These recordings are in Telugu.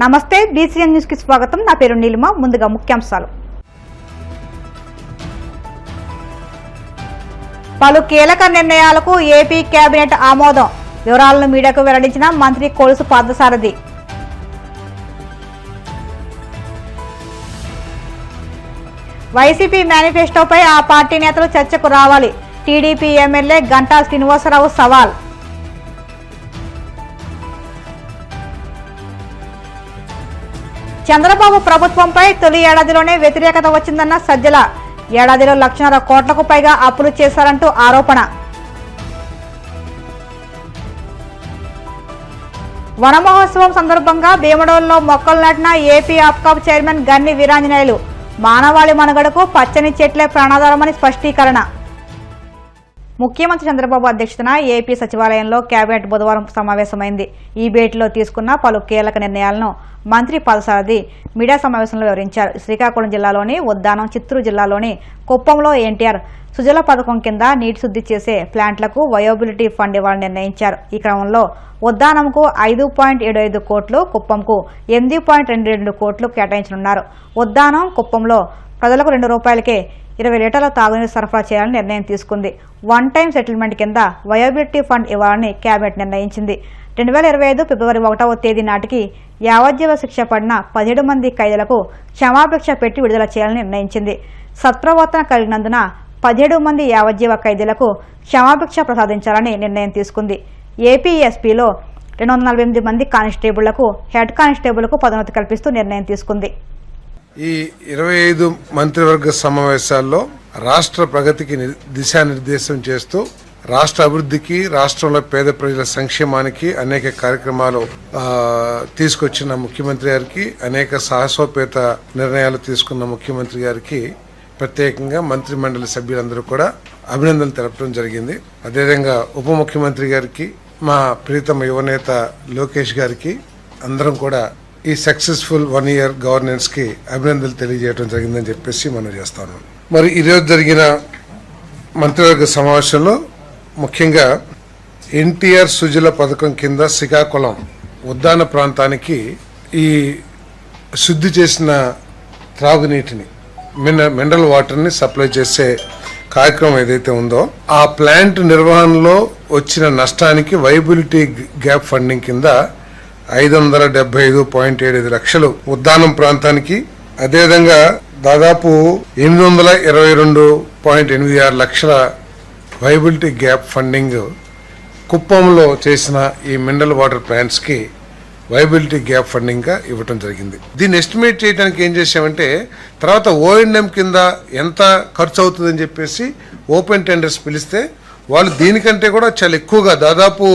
నమస్తే బీసీఎన్ న్యూస్ కి స్వాగతం. నా పేరు నీలిమ. ముందుగా ముఖ్యాంశాలు. పలు కీలక నిర్ణయాలకు ఏపీ కేబినెట్ ఆమోదం. వివరాలను మీడియాకు వెల్లడించిన మంత్రి కొలుసు పార్థసారథి. వైసీపీ మేనిఫెస్టోపై ఆ పార్టీ నేతలు చర్చకు రావాలి. టీడీపీ ఎమ్మెల్యే గంటా శ్రీనివాసరావు సవాల్. చంద్రబాబు ప్రభుత్వంపై తొలి ఏడాదిలోనే వ్యతిరేకత వచ్చిందన్న సజ్జల. ఏడాదిలో 1,50,000 కోట్లకు పైగా అప్పులు చేశారంటూ ఆరోపణ. వన మహోత్సవం సందర్భంగా భీమడోల్లో మొక్కలు నాటిన ఏపీ ఆప్కాబ్ చైర్మన్ గన్ని వీరాంజనేయులు. మానవాళి మనుగడకు పచ్చని చెట్లే ప్రాణాధారమని స్పష్టీకరణ. ముఖ్యమంత్రి చంద్రబాబు అధ్యక్షతన ఏపీ సచివాలయంలో కేబినెట్ బుధవారం సమావేశమైంది. ఈ భేటీలో తీసుకున్న పలు కీలక నిర్ణయాలను మంత్రి పార్థసారథి మీడియా సమావేశంలో వివరించారు. శ్రీకాకుళం జిల్లాలోని ఉద్దానం, చిత్తూరు జిల్లాలోని కుప్పంలో ఎన్టీఆర్ సుజల పథకం కింద నీటి శుద్ధి చేసే ప్లాంట్లకు వయోబిలిటీ ఫండ్ ఇవ్వాలని నిర్ణయించారు. ఈ క్రమంలో ఉద్దానంకు 5.75 కోట్లు, కుప్పంకు 8.22 కోట్లు కేటాయించనున్నారు. ఉద్దానం, కుప్పంలో ప్రజలకు ₹2కే 20 లీటర్ల తాగునీరు సరఫరా చేయాలని నిర్ణయం తీసుకుంది. వన్ టైం సెటిల్మెంట్ కింద వయోబిలిటీ ఫండ్ ఇవ్వాలని కేబినెట్ నిర్ణయించింది. 2025 ఫిబ్రవరి 1వ తేదీ నాటికి యావజ్జీవ శిక్ష పడిన 17 మంది ఖైదీలకు క్షమాభిక్ష పెట్టి విడుదల చేయాలని నిర్ణయించింది. సత్ప్రవర్తన కలిగినందున 17 మంది యావజ్జీవ ఖైదీలకు క్షమాభిక్ష ప్రసాదించాలని నిర్ణయం తీసుకుంది. ఏపీఎస్పీలో 248 మంది కానిస్టేబుళ్లకు, హెడ్ కానిస్టేబుల్కు పదోన్నతి కల్పిస్తూ నిర్ణయం తీసుకుంది. ఈ 25 మంత్రివర్గ సమావేశాల్లో రాష్ట్ర ప్రగతికి దిశానిర్దేశం చేస్తూ రాష్ట్ర అభివృద్ధికి, రాష్ట్రంలో పేద ప్రజల సంక్షేమానికి అనేక కార్యక్రమాలు తీసుకొచ్చిన ముఖ్యమంత్రి గారికి, అనేక సాహసోపేత నిర్ణయాలు తీసుకున్న ముఖ్యమంత్రి గారికి ప్రత్యేకంగా మంత్రి మండలి సభ్యులందరూ కూడా అభినందనలు తెలపడం జరిగింది. అదేవిధంగా ఉప ముఖ్యమంత్రి గారికి, మా ప్రీతమ యువనేత లోకేష్ గారికి అందరం కూడా ఈ సక్సెస్ఫుల్ 1 year గవర్నెన్స్ కి అభినందనలు తెలియజేయడం జరిగిందని చెప్పేసి మనం చేస్తాను. మరి ఈరోజు జరిగిన మంత్రివర్గ సమావేశంలో ముఖ్యంగా ఎన్టీఆర్ సుజల పథకం కింద శ్రీకాకుళం ఉద్దాన ప్రాంతానికి ఈ శుద్ధి చేసిన త్రాగునీటిని, మినరల్ వాటర్ని సప్లై చేసే కార్యక్రమం ఏదైతే ఉందో ఆ ప్లాంట్ నిర్వహణలో వచ్చిన నష్టానికి వైబిలిటీ గ్యాప్ ఫండింగ్ కింద 575.75 లక్షలు ఉద్దానం ప్రాంతానికి, అదేవిధంగా దాదాపు 822.86 లక్షల వైబిలిటీ గ్యాప్ ఫండింగ్ కుప్పంలో చేసిన ఈ మినరల్ వాటర్ ప్లాంట్స్ కి వైబిలిటీ గ్యాప్ ఫండింగ్ గా ఇవ్వటం జరిగింది. దీన్ని ఎస్టిమేట్ చేయడానికి ఏం చేసామంటే తర్వాత O&M కింద ఎంత ఖర్చు అవుతుందని చెప్పేసి ఓపెన్ టెండర్స్ పిలిస్తే వాళ్ళు దీనికంటే కూడా చాలా ఎక్కువగా దాదాపు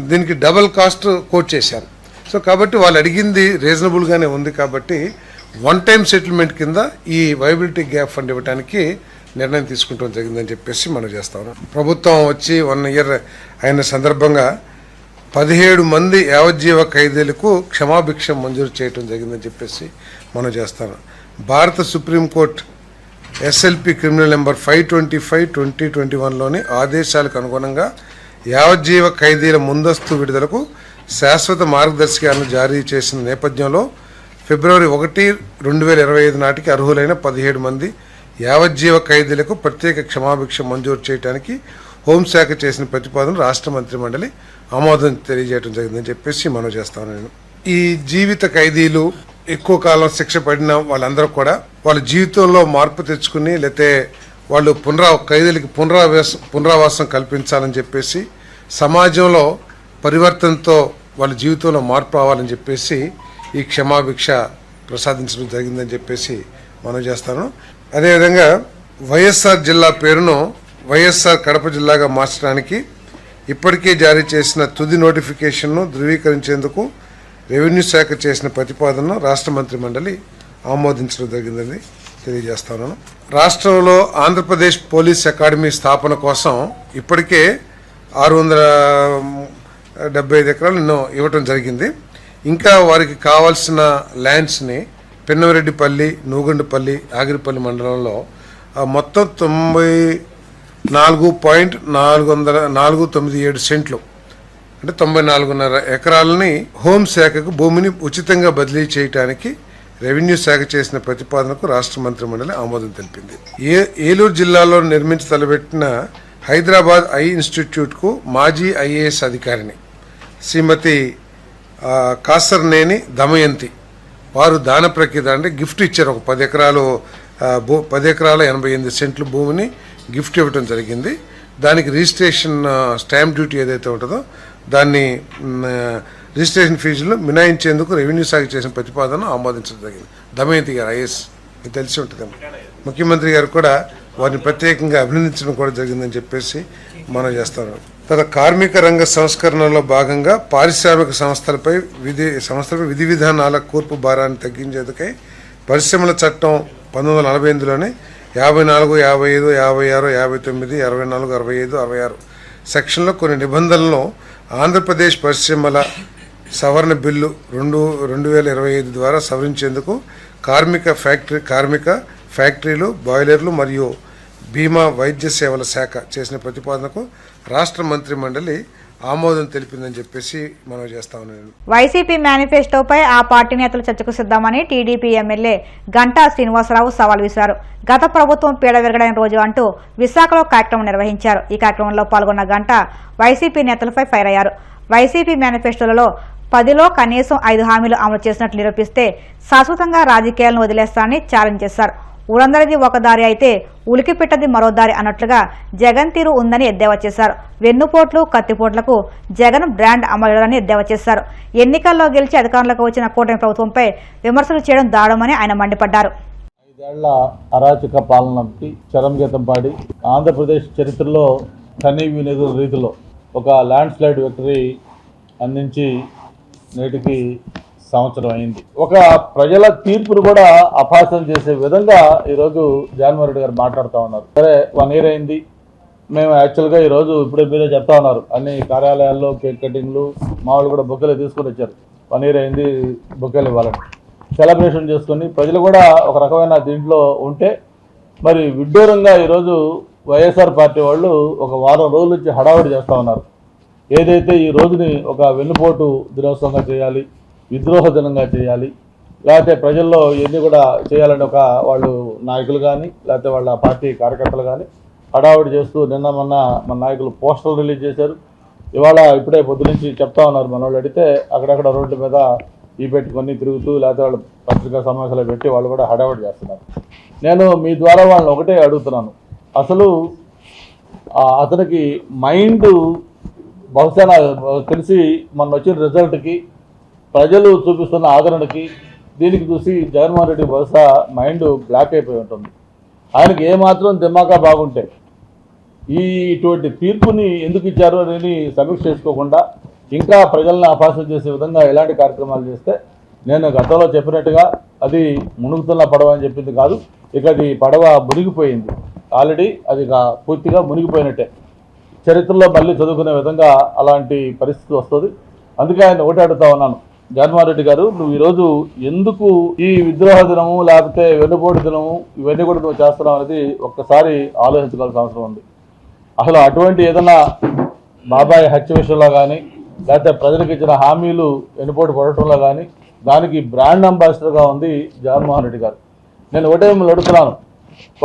దీనికి డబల్ కాస్ట్ కోట్ చేశారు. సో కాబట్టి వాళ్ళు అడిగింది రీజనబుల్గానే ఉంది. కాబట్టి వన్ టైం సెటిల్మెంట్ కింద ఈ వైబిలిటీ గ్యాప్ ఫండ్ ఇవ్వడానికి నిర్ణయం తీసుకుంటాం జరిగిందని చెప్పేసి మనం చేస్తాం. ప్రభుత్వం వచ్చి 1 year అయిన సందర్భంగా 17 మంది యావజ్జీవ ఖైదీలకు క్షమాభిక్ష మంజూరు చేయడం జరిగిందని చెప్పేసి మనం చేస్తాం. భారత సుప్రీంకోర్టు SLP క్రిమినల్ నెంబర్ 525/2021లోని ఆదేశాలకు అనుగుణంగా యావజ్జీవ ఖైదీల ముందస్తు విడుదలకు శాశ్వత మార్గదర్శకాలను జారీ చేసిన నేపథ్యంలో ఫిబ్రవరి 1, 2025 నాటికి అర్హులైన 17 మంది యావజ్జీవ ఖైదీలకు ప్రత్యేక క్షమాభిక్ష మంజూరు చేయడానికి హోంశాఖ చేసిన ప్రతిపాదన రాష్ట్ర మంత్రి మండలి ఆమోదం తెలియజేయడం జరిగిందని చెప్పేసి మనం చేస్తాను. నేను ఈ జీవిత ఖైదీలు ఎక్కువ కాలం శిక్ష పడిన వాళ్ళందరూ కూడా వాళ్ళ జీవితంలో మార్పు తెచ్చుకుని లేతే వాళ్ళు ఖైదీలకి పునరావాసం కల్పించాలని చెప్పేసి సమాజంలో పరివర్తనతో వాళ్ళ జీవితంలో మార్పు రావాలని చెప్పేసి ఈ క్షమాభిక్ష ప్రసాదించడం జరిగిందని చెప్పేసి మనం చేస్తాను. అదేవిధంగా వైఎస్ఆర్ జిల్లా పేరును వైఎస్ఆర్ కడప జిల్లాగా మార్చడానికి ఇప్పటికే జారీ చేసిన తుది నోటిఫికేషన్ను ధృవీకరించేందుకు రెవెన్యూ శాఖ చేసిన ప్రతిపాదనను రాష్ట్ర మంత్రి మండలి ఆమోదించడం జరిగిందని తెలియజేస్తాను. రాష్ట్రంలో ఆంధ్రప్రదేశ్ పోలీస్ అకాడమీ స్థాపన కోసం ఇప్పటికే 675 ఎకరాలు ఇవ్వటం జరిగింది. ఇంకా వారికి కావాల్సిన ల్యాండ్స్ని పెన్నవరెడ్డిపల్లి, నూగండుపల్లి, ఆగిరిపల్లి మండలంలో మొత్తం 94.497 సెంట్లు అంటే 94.5 ఎకరాలని హోంశాఖకు భూమిని ఉచితంగా బదిలీ చేయడానికి రెవెన్యూ శాఖ చేసిన ప్రతిపాదనకు రాష్ట్ర మంత్రిమండలి ఆమోదం తెలిపింది. ఏలూరు జిల్లాలో నిర్మించి తలపెట్టిన హైదరాబాద్ ఐ ఇన్స్టిట్యూట్కు మాజీ ఐఏఎస్ అధికారిని శ్రీమతి కాసర్నేని దమయంతి వారు దాన ప్రక్రియ అంటే గిఫ్ట్ ఇచ్చారు. ఒక 10 ఎకరాల 88 సెంట్లు భూమిని గిఫ్ట్ ఇవ్వడం జరిగింది. దానికి రిజిస్ట్రేషన్ స్టాంప్ డ్యూటీ ఏదైతే ఉంటుందో దాన్ని రిజిస్ట్రేషన్ ఫీజులు మినాయించేందుకు రెవెన్యూ శాఖ చేసిన ప్రతిపాదన ఆమోదించడం జరిగింది. దమయంతి గారు ఐఏఎస్ మీకు తెలిసి ఉంటుంది. ముఖ్యమంత్రి గారు కూడా వారిని ప్రత్యేకంగా అభినందించడం కూడా జరిగిందని చెప్పేసి మనం చేస్తాను. తర్వాత కార్మిక రంగ సంస్కరణలో భాగంగా పారిశ్రామిక సంస్థలపై విధి విధానాల కూర్పు భారాన్ని తగ్గించేందుకై పరిశ్రమల చట్టం 1948లోనే 54, 55, 56, 59, 64, 65, 66 సెక్షన్లో కొన్ని నిబంధనలను ఆంధ్రప్రదేశ్ పరిశ్రమల సవరణ బిల్లు 2025 ద్వారా సవరించేందుకు కార్మిక ఫ్యాక్టరీలు, బాయిలర్లు మరియు బీమా వైద్య సేవల శాఖ చేసిన ప్రతిపాదనకు రాష్ట్ర మంత్రి మండలి ఆమోదం తెలిపిందని చెప్పేసి మనం చేస్తా ఉన్నాను. వైసీపీ మేనిఫెస్టోపై ఆ పార్టీ నేతలు చర్చకు సిద్ధమని టీడీపీ ఎమ్మెల్యే గంటా శ్రీనివాసరావు సవాల్ విసిరారు. గత ప్రభుత్వం పీడ విరగడైన రోజు అంటూ విశాఖలో కార్యక్రమం నిర్వహించారు. ఈ కార్యక్రమంలో పాల్గొన్న గంటా వైసీపీ నేతలపై ఫైర్ అయ్యారు. వైసీపీ మేనిఫెస్టోలలో 10లో కనీసం 5 హామీలు అమలు చేసినట్లు నిరూపిస్తే శాశ్వతంగా రాజకీయాలను వదిలేస్తారని ఛాలెంజ్ చేశారు. ఊరందరిది ఒక దారి అయితే ఉలికి పెట్టది మరో దారి అన్నట్లుగా జగన్ తీరు ఉందని ఎద్దేవా చేశారు. వెన్నుపోట్లు, కత్తిపోట్లకు జగన్ బ్రాండ్ అమలుని ఎద్దేవా చేశారు. ఎన్నికల్లో గెలిచి అధికారంలోకి వచ్చిన కూటమి ప్రభుత్వంపై విమర్శలు చేయడం దారుణమని ఆయన మండిపడ్డారు. 5 ఏళ్ల అరాచక పాలనకి చరంగీతం పాడి ఆంధ్రప్రదేశ్ చరిత్రలో కనీవినెదురు రీతిలో ఒక ల్యాండ్ స్లైడ్ విక్టరీ అందించి నేటికి సంవత్సరం అయింది. ఒక ప్రజల తీర్పును కూడా అపహాస్యం చేసే విధంగా ఈరోజు జగన్మోహన్ రెడ్డి గారు మాట్లాడుతూ ఉన్నారు. సరే 1 year అయింది. మేము యాక్చువల్గా ఈరోజు ఇప్పుడే మీరే చెప్తా ఉన్నారు, అన్ని కార్యాలయాల్లో కేక్ కటింగ్లు మామూలు కూడా బొకేలు తీసుకొని వచ్చారు. 1 year అయింది బొకేలు ఇవ్వాలని సెలబ్రేషన్ చేసుకొని ప్రజలు కూడా ఒక రకమైన దీంట్లో ఉంటే మరి విడ్డూరంగా ఈరోజు వైఎస్ఆర్ పార్టీ వాళ్ళు ఒక వారం రోజుల నుంచి హడావుడి చేస్తూ ఉన్నారు. ఏదైతే ఈ రోజుని ఒక వెన్నుపోటు దినోత్సవంగా చేయాలి, విద్రోహ దినంగా చేయాలి, లేకపోతే ప్రజల్లో ఇవన్నీ కూడా చేయాలని ఒక వాళ్ళు నాయకులు కానీ లేకపోతే వాళ్ళ పార్టీ కార్యకర్తలు కానీ హడావుడి చేస్తూ మన నాయకులు పోస్టర్లు రిలీజ్ చేశారు. ఇవాళ ఇప్పుడే పొద్దు నుంచి చెప్తా ఉన్నారు మన వాళ్ళు అడిగితే అక్కడక్కడ రోడ్ల మీద ఈ పెట్టుకొని తిరుగుతూ లేకపోతే వాళ్ళు పత్రికా సమావేశాలు పెట్టి వాళ్ళు కూడా హడావుడి చేస్తున్నారు. నేను మీ ద్వారా వాళ్ళని ఒకటే అడుగుతున్నాను, అసలు అతనికి మైండ్ బహుశా తెలిసి మొన్న వచ్చిన రిజల్ట్కి ప్రజలు చూపిస్తున్న ఆదరణకి దీనికి చూసి జగన్మోహన్ రెడ్డి బహుశా మైండ్ బ్లాక్ అయిపోయి ఉంటుంది. ఆయనకి ఏమాత్రం దిమాగా బాగుంటే ఇటువంటి తీర్పుని ఎందుకు ఇచ్చారు అనేది సమీక్ష చేసుకోకుండా ఇంకా ప్రజలను అపహాస్యం చేసే విధంగా ఎలాంటి కార్యక్రమాలు చేస్తే, నేను గతంలో చెప్పినట్టుగా అది మునుగుతున్న పడవ అని చెప్పింది కాదు, ఇక అది పడవ మునిగిపోయింది. ఆల్రెడీ అది పూర్తిగా మునిగిపోయినట్టే. చరిత్రలో మళ్ళీ చదువుకునే విధంగా అలాంటి పరిస్థితి వస్తుంది. అందుకే ఆయన ఒకటి అడుగుతా ఉన్నాను, జగన్మోహన్ రెడ్డి గారు నువ్వు ఈరోజు ఎందుకు ఈ విద్రోహ దినము లేకపోతే వెన్నుపోటు దినము ఇవన్నీ కూడా నువ్వు చేస్తున్నావు అనేది ఒక్కసారి ఆలోచించుకోవాల్సిన అవసరం ఉంది. అసలు అటువంటి ఏదైనా బాబాయ్ హత్య విషయంలో కానీ లేకపోతే ప్రజలకు ఇచ్చిన హామీలు వెన్నుపోటు పడటంలో కానీ దానికి బ్రాండ్ అంబాసిడర్గా ఉంది జగన్మోహన్ రెడ్డి గారు. నేను ఒకటే మిమ్మల్ని అడుగుతున్నాను,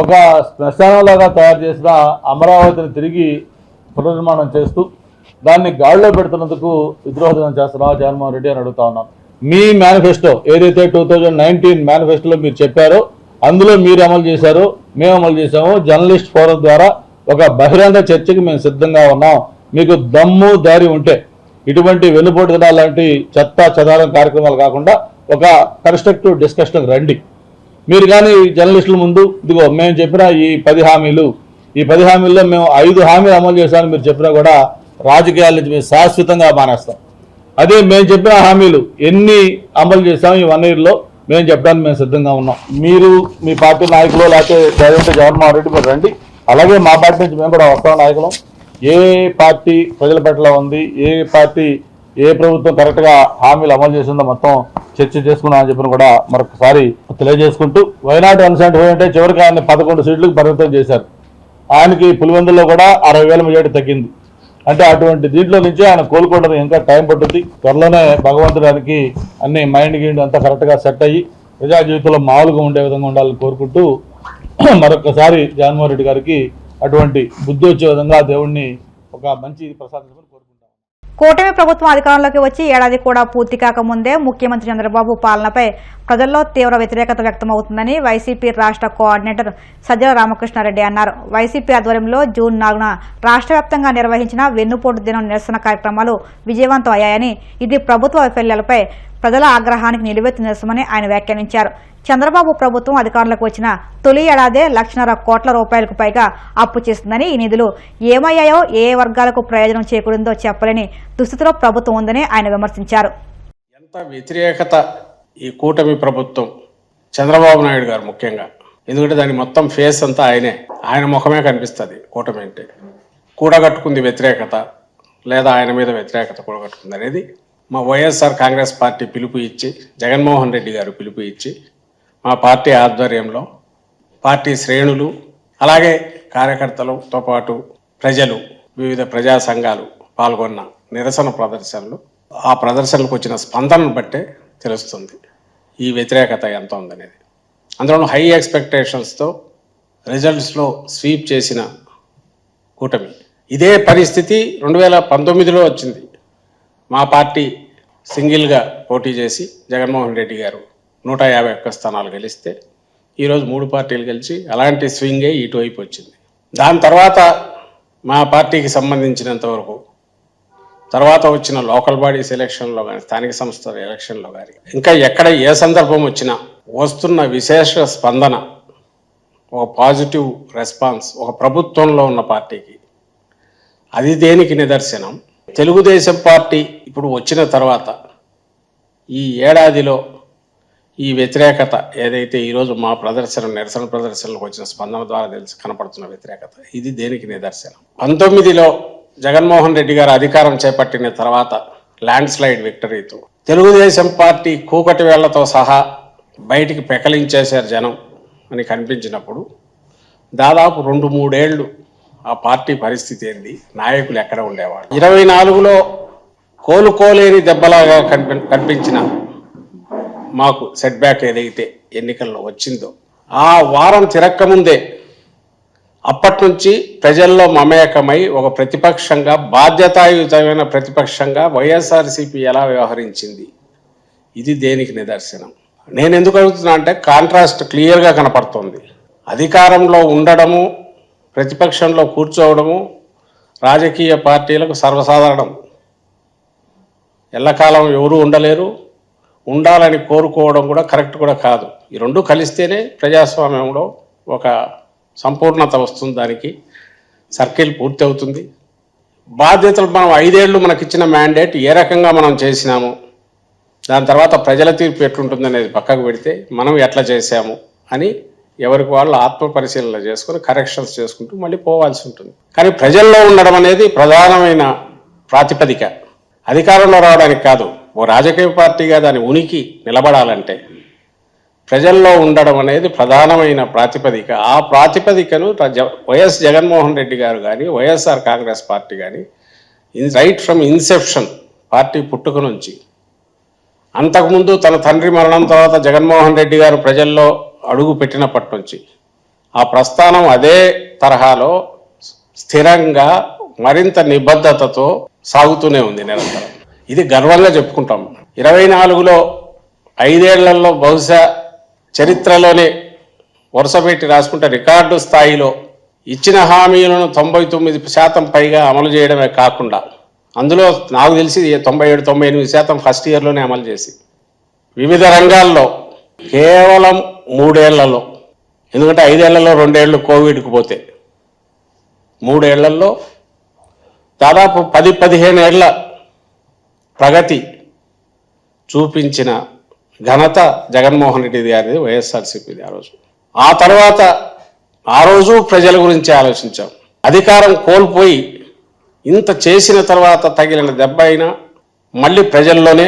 ఒక శ్మశానంలాగా తయారు చేసిన అమరావతిని తిరిగి పునర్నిర్మాణం చేస్తూ దాన్ని గాడిలో పెడుతున్నందుకు విద్రోహ దినం చేస్తున్నావా జగన్మోహన్ రెడ్డి అని అడుగుతా ఉన్నాను. మీ మేనిఫెస్టో ఏదైతే 2019 మేనిఫెస్టోలో మీరు చెప్పారో అందులో మీరు అమలు చేశారో మేము అమలు చేశామో జర్నలిస్ట్ ఫోరం ద్వారా ఒక బహిరంగ చర్చకి మేము సిద్ధంగా ఉన్నాం. మీకు దమ్ము దారి ఉంటే ఇటువంటి వెన్నుపోటు దినాలు లాంటి చెత్త చెదారం కార్యక్రమాలు కాకుండా ఒక కన్స్ట్రక్టివ్ డిస్కషన్ రండి. మీరు కానీ జర్నలిస్టుల ముందు ఇదిగో మేము చెప్పిన ఈ 10 హామీలు, ఈ 10 హామీల్లో మేము 5 హామీలు అమలు చేశామని మీరు చెప్పినా కూడా రాజకీయాల నుంచి మేము శాశ్వతంగా మానేస్తాం. అదే మేము చెప్పిన హామీలు ఎన్ని అమలు చేశాం ఈ 1 yearలో మేము చెప్పడానికి మేము సిద్ధంగా ఉన్నాం. మీరు మీ పార్టీ నాయకులు లేకపోతే జగన్మోహన్ రెడ్డి మీరు రండి, అలాగే మా పార్టీ నుంచి మేము కూడా వస్తాం నాయకులం. ఏ పార్టీ ప్రజల పట్ల ఉంది, ఏ పార్టీ ఏ ప్రభుత్వం కరెక్ట్గా హామీలు అమలు చేసిందో మొత్తం చర్చ చేసుకున్నాం అని చెప్పిన కూడా మరొకసారి తెలియజేసుకుంటూ, వైనాడు 175 అంటే చివరికి ఆయన 11 సీట్లకు పరిమితం చేశారు. ఆయనకి పులివెందుల్లో కూడా 60,000 మెజార్టీ తగ్గింది. అంటే అటువంటి దీంట్లో నుంచి ఆయన కోలుకోవడానికి ఇంకా టైం పడుతుంది. త్వరలోనే భగవంతుడానికి అన్ని మైండ్ గిండ్ అంతా కరెక్ట్గా సెట్ అయ్యి ప్రజా జీవితంలో మామూలుగా ఉండే విధంగా ఉండాలని కోరుకుంటూ మరొకసారి జగన్మోహన్ రెడ్డి గారికి అటువంటి బుద్ధి వచ్చే విధంగా దేవుణ్ణి ఒక మంచి ప్రసాదించమని కోరుకుంటాం. కూటమి ప్రభుత్వం అధికారంలోకి వచ్చి ఏడాది కూడా పూర్తి కాకముందే ముఖ్యమంత్రి చంద్రబాబు పాలనపై ప్రజల్లో తీవ్ర వ్యతిరేకత వ్యక్తమవుతుందని వైసీపీ రాష్ట్ర కోఆర్డినేటర్ సజ్జల రామకృష్ణారెడ్డి అన్నారు. వైసీపీ ఆధ్వర్యంలో జూన్ 4న రాష్ట్ర వ్యాప్తంగా నిర్వహించిన వెన్నుపోటు దినం నిరసన కార్యక్రమాలు విజయవంతం అయ్యాయని, ఇది ప్రభుత్వ వైఫల్యాలపై ప్రజల ఆగ్రహానికి నిలువెత్తు నిరసనమని ఆయన వ్యాఖ్యానించారు. చంద్రబాబు ప్రభుత్వం అధికారంలోకి వచ్చిన తొలి ఏడాదే 1,50,000 కోట్ల రూపాయలకు పైగా అప్పు చేస్తుందని, ఈ నిధులు ఏమయ్యాయో, ఏ వర్గాలకు ప్రయోజనం చేకూరిందో చెప్పలేని దుస్థితిలో ప్రభుత్వం ఉందని ఆయన విమర్శించారు. ఎంత వ్యతిరేకత ఈ కూటమి ప్రభుత్వం, చంద్రబాబు నాయుడు గారు ముఖ్యంగా, ఎందుకంటే దాని మొత్తం ఫేస్ అంతా ఆయన ముఖమే కనిపిస్తుంది. కూటమి అంటే కూడగట్టుకుంది వ్యతిరేకత, లేదా ఆయన మీద వ్యతిరేకత కూడగట్టుకుంది అనేది మా వైఎస్ఆర్ కాంగ్రెస్ పార్టీ పిలుపు ఇచ్చి, జగన్మోహన్ రెడ్డి గారు పిలుపు ఇచ్చి, మా పార్టీ ఆధ్వర్యంలో పార్టీ శ్రేణులు అలాగే కార్యకర్తలతో పాటు ప్రజలు, వివిధ ప్రజా సంఘాలు పాల్గొన్న నిరసన ప్రదర్శనలు, ఆ ప్రదర్శనలకు వచ్చిన స్పందనను బట్టే తెలుస్తుంది ఈ వ్యతిరేకత ఎంత ఉందనేది. అందులో హై ఎక్స్పెక్టేషన్స్తో రిజల్ట్స్లో స్వీప్ చేసిన కూటమి. ఇదే పరిస్థితి 2019లో వచ్చింది. మా పార్టీ సింగిల్గా పోటీ చేసి జగన్మోహన్ రెడ్డి గారు 151 స్థానాలు గెలిస్తే ఈరోజు 3 పార్టీలు గెలిచి అలాంటి స్వింగే ఇటువైపు వచ్చింది. దాని తర్వాత మా పార్టీకి సంబంధించినంత వరకు తర్వాత వచ్చిన లోకల్ బాడీస్ ఎలక్షన్లో కానీ, స్థానిక సంస్థల ఎలక్షన్లో కానీ, ఇంకా ఎక్కడ ఏ సందర్భం వచ్చినా వస్తున్న విశేష స్పందన, ఒక పాజిటివ్ రెస్పాన్స్ ఒక ప్రభుత్వంలో ఉన్న పార్టీకి, అది దేనికి నిదర్శనం? తెలుగుదేశం పార్టీ ఇప్పుడు వచ్చిన తర్వాత ఈ ఏడాదిలో ఈ వ్యతిరేకత ఏదైతే ఈరోజు మా నిరసన ప్రదర్శనలకు వచ్చిన స్పందన ద్వారా కనపడుతున్న వ్యతిరేకత, ఇది దేనికి నిదర్శనం? 19లో జగన్మోహన్ రెడ్డి గారు అధికారం చేపట్టిన తర్వాత ల్యాండ్ స్లైడ్ విక్టరీతో తెలుగుదేశం పార్టీ కూకటి వేళ్లతో సహా బయటికి పెకలించేశారు జనం అని కనిపించినప్పుడు, దాదాపు 2-3 ఏళ్ళు ఆ పార్టీ పరిస్థితి ఏంది, నాయకులు ఎక్కడ ఉండేవాళ్ళు? 24లో కోలుకోలేని దెబ్బలాగా కనిపించిన మాకు సెట్ బ్యాక్ ఏదైతే ఎన్నికల్లో వచ్చిందో, ఆ వారం తిరక్కముందే అప్పటి నుంచి ప్రజల్లో మమేకమై ఒక ప్రతిపక్షంగా, బాధ్యతాయుతమైన ప్రతిపక్షంగా వైఎస్ఆర్సీపీ ఎలా వ్యవహరించింది, ఇది దేనికి నిదర్శనం? నేను ఎందుకు అడుగుతున్నా అంటే కాంట్రాస్ట్ క్లియర్గా కనపడుతోంది. అధికారంలో ఉండడము, ప్రతిపక్షంలో కూర్చోవడము రాజకీయ పార్టీలకు సర్వసాధారణం. ఎల్లకాలం ఎవరూ ఉండలేరు, ఉండాలని కోరుకోవడం కూడా కరెక్ట్ కూడా కాదు. ఈ రెండు కలిస్తేనే ప్రజాస్వామ్యంలో ఒక సంపూర్ణత వస్తుంది, దానికి సర్కిల్ పూర్తి అవుతుంది. బాధ్యతలు మనం 5 ఏళ్ళు మనకిచ్చిన మ్యాండేట్ ఏ రకంగా మనం చేసినాము, దాని తర్వాత ప్రజల తీర్పు ఎట్లుంటుంది అనేది పక్కకు పెడితే మనం ఎట్లా చేశాము అని ఎవరికి వాళ్ళు ఆత్మ పరిశీలన చేసుకుని కరెక్షన్స్ చేసుకుంటూ మళ్ళీ పోవాల్సి ఉంటుంది. కానీ ప్రజల్లో ఉండడం అనేది ప్రధానమైన ప్రాతిపదిక. అధికారంలో రావడానికి కాదు, ఓ రాజకీయ పార్టీగా దాని ఉనికి నిలబడాలంటే ప్రజల్లో ఉండడం అనేది ప్రధానమైన ప్రాతిపదిక. ఆ ప్రాతిపదికను వైఎస్ జగన్మోహన్ రెడ్డి గారు కానీ, వైఎస్ఆర్ కాంగ్రెస్ పార్టీ కానీ రైట్ ఫ్రమ్ ఇన్సెప్షన్, పార్టీ పుట్టుక నుంచి, అంతకుముందు తన తండ్రి మరణం తర్వాత జగన్మోహన్ రెడ్డి గారు ప్రజల్లో అడుగు పెట్టినప్పటి నుంచి ఆ ప్రస్థానం అదే తరహాలో స్థిరంగా మరింత నిబద్ధతతో సాగుతూనే ఉంది నిరంతరం. ఇది గర్వంగా చెప్పుకుంటాం. 24లో 5 ఏళ్లలో బహుశా చరిత్రలోనే వరుసపెట్టి రాసుకుంటే రికార్డు స్థాయిలో ఇచ్చిన హామీలను 99% పైగా అమలు చేయడమే కాకుండా, అందులో నాకు తెలిసి 97-98% ఫస్ట్ ఇయర్లోనే అమలు చేసి, వివిధ రంగాల్లో కేవలం 3 ఏళ్లలో, ఎందుకంటే 5 ఏళ్లలో 2 ఏళ్ళు కోవిడ్కి పోతే 3 ఏళ్లలో దాదాపు 10-15 ఏళ్ల ప్రగతి చూపించిన ఘనత జగన్మోహన్ రెడ్డి గారిది, వైఎస్ఆర్సీపీది. ఆ తర్వాత ఆ రోజు ప్రజల గురించి ఆలోచించాం. అధికారం కోల్పోయి ఇంత చేసిన తర్వాత తగిలిన దెబ్బ అయినా మళ్ళీ ప్రజల్లోనే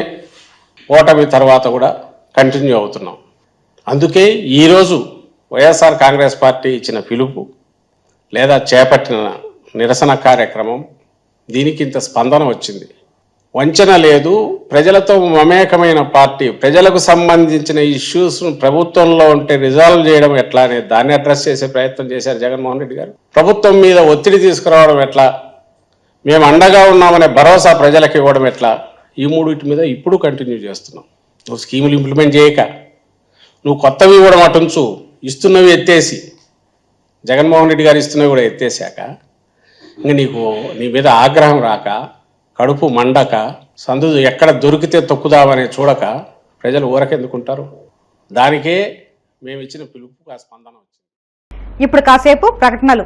ఓటమి తర్వాత కూడా కంటిన్యూ అవుతున్నాం. అందుకే ఈరోజు వైఎస్ఆర్ కాంగ్రెస్ పార్టీ ఇచ్చిన పిలుపు లేదా చేపట్టిన నిరసన కార్యక్రమం దీనికి ఇంత స్పందన వచ్చింది. వంచన లేదు, ప్రజలతో మమేకమైన పార్టీ, ప్రజలకు సంబంధించిన ఇష్యూస్ను ప్రభుత్వంలో ఉంటే రిజాల్వ్ చేయడం ఎట్లా అనే దాన్ని అడ్రస్ చేసే ప్రయత్నం చేశారు జగన్మోహన్ రెడ్డి గారు. ప్రభుత్వం మీద ఒత్తిడి తీసుకురావడం ఎట్లా, మేము అండగా ఉన్నామనే భరోసా ప్రజలకు ఇవ్వడం ఎట్లా, ఈ మూడింటి మీద ఇప్పుడు కంటిన్యూ చేస్తున్నాం. నువ్వు స్కీములు ఇంప్లిమెంట్ చేయక, నువ్వు కొత్తవి ఇవ్వడం అటుంచు, ఇస్తున్నవి ఎత్తేసి, జగన్మోహన్ రెడ్డి గారు ఇస్తున్నవి కూడా ఎత్తేసాక ఇంక నీ మీద ఆగ్రహం రాక, కడుపు మండక, సందు ఎక్కడ దొరికితే తొక్కుదామని చూడక ప్రజలు ఊరకెందుకుంటారు? దానికే మేము ఇచ్చిన పిలుపుకు ఆ స్పందన వచ్చింది. ఇప్పుడు కాసేపు ప్రకటనలు.